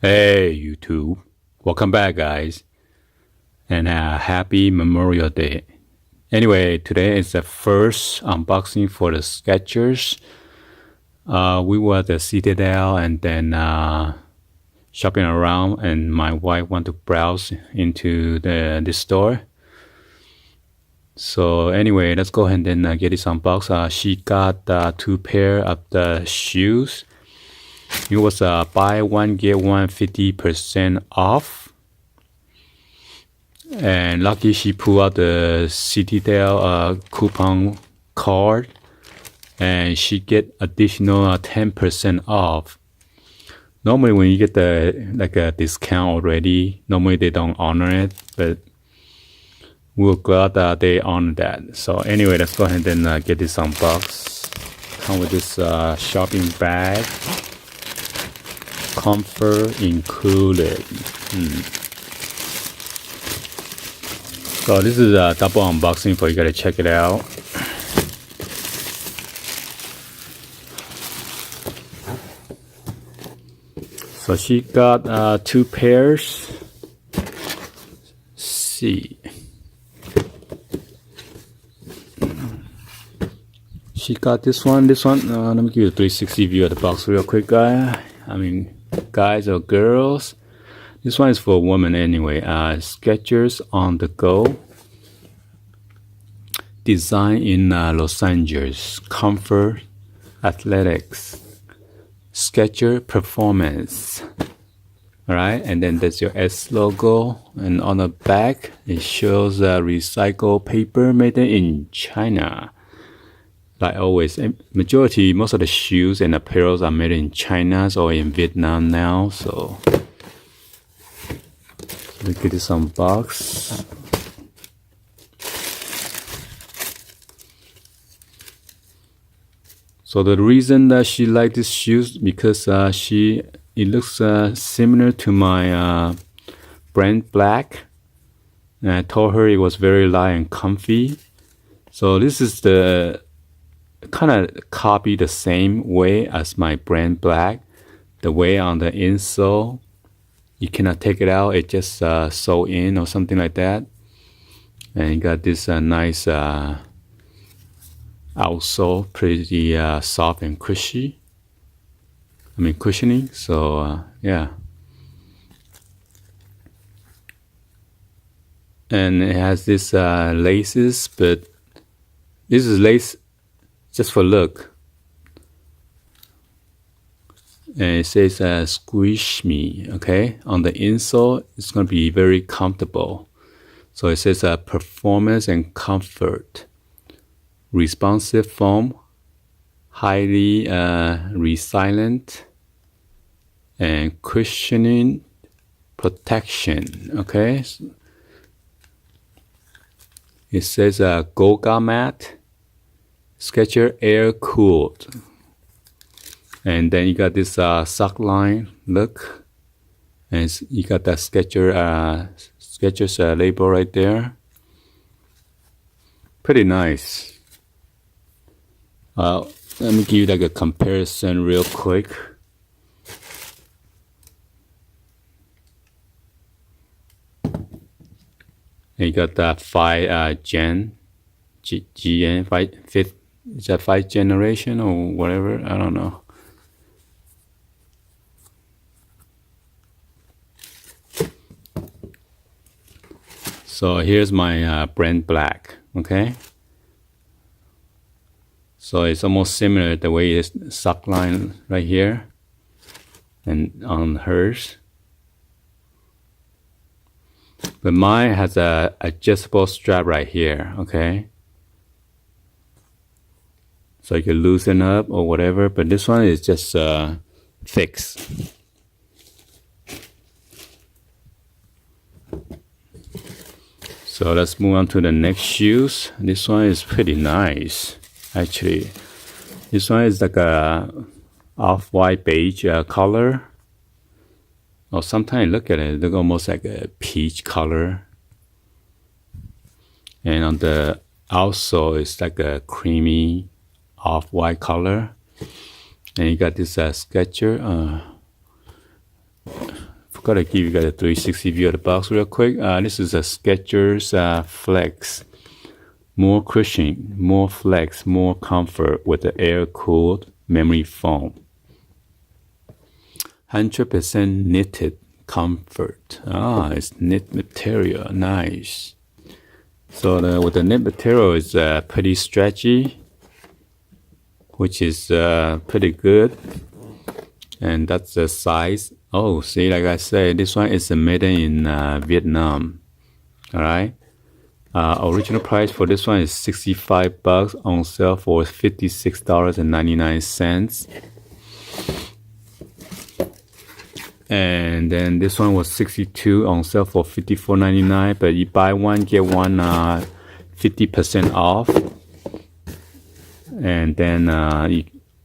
Hey, YouTube. Welcome back, guys. And happy Memorial Day. Anyway, today is the first unboxing for the Skechers. We were at the Citadel and then shopping around, and my wife wanted to browse into the store. So anyway, let's go ahead and get this unboxed. She got two pair of the shoes. It was buy one get one 50% off. And lucky she pulled out the Citadel coupon card, and she get additional 10% off. Normally when you get a discount already, normally they don't honor it, but we're glad that they honor that. So anyway, let's go ahead and get this unboxed. Come with this shopping bag, comfort included. So this is a double unboxing for you guys to check it out. So she got two pairs. Let's see. She got this one. Let me give you a 360 view of the box real quick, guys or girls. This one is for women anyway. Skechers on the go. Design in Los Angeles. Comfort, athletics. Skechers performance. Alright, and then there's your S logo. And on the back, it shows recycled paper made in China. Like always, most of the shoes and apparels are made in China or in Vietnam now, so look at this unbox. So the reason that she liked this shoes because it looks similar to my brand black, and I told her it was very light and comfy. So this is the kind of copy the same way as my brand black. The way on the insole, you cannot take it out, it just sew in or something like that. And you got this nice outsole, pretty soft and cushy. Cushioning. So yeah. And it has this laces, but this is lace just for look. And it says squish me, okay? On the insole, it's going to be very comfortable. So it says performance and comfort. Responsive foam, highly resilient, and cushioning protection, okay? It says Goga mat, Skechers air cooled. And then you got this sock line look, and you got that Skechers label right there. Pretty nice. Let me give you like a comparison real quick. And you got that 5 gen, GN, 5th, is that 5th generation or whatever? I don't know. So here's my brand black, okay? So it's almost similar the way it's sock line right here and on hers. But mine has a adjustable strap right here, okay? So you can loosen up or whatever, but this one is just fixed. So let's move on to the next shoes. This one is pretty nice, actually. This one is like a off-white beige color. Or sometimes look at it, look almost like a peach color. And on the outsole, it's like a creamy off-white color. And you got this Skechers forgot to give you guys a 360 view of the box real quick. This is a Skechers Flex. More cushion, more flex, more comfort with the air-cooled memory foam. 100% knitted comfort. It's knit material. Nice. So with the knit material, it's pretty stretchy, which is pretty good. And that's the size. Oh, see, like I said, this one is made in Vietnam. All right. Original price for this one is $65, on sale for $56.99. And then this one was $62, on sale for $54.99. But you buy one, get one 50% off. And then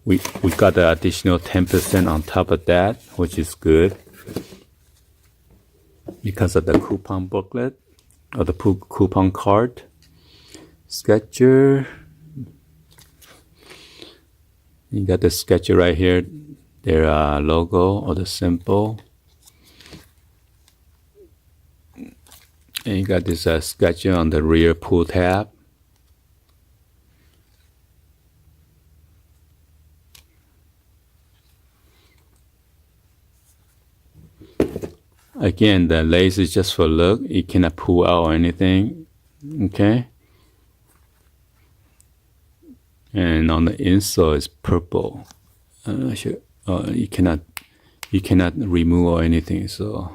we got the additional 10% on top of that, which is good because of the coupon booklet. Or the coupon card. Skechers. You got the Skechers right here. Their logo or the symbol. And you got this Skechers on the rear pull tab. Again, the lace is just for look. You cannot pull out or anything. Okay. And on the insole is purple. You cannot remove or anything. So.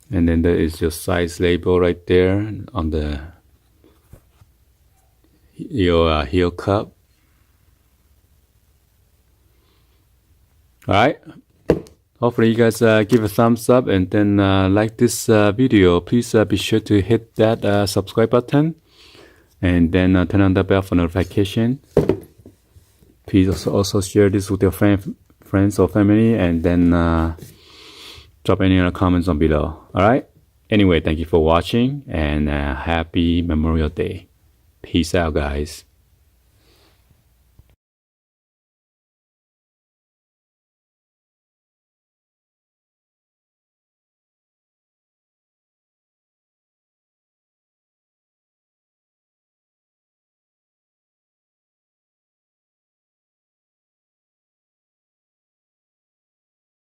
And then there is your size label right there on your heel cup. Alright, hopefully you guys give a thumbs up and then like this video. Please be sure to hit that subscribe button and then turn on the bell for notification. Please also share this with your friends or family, and then drop any other comments on below. Alright, anyway, thank you for watching, and happy Memorial Day. Peace out, guys.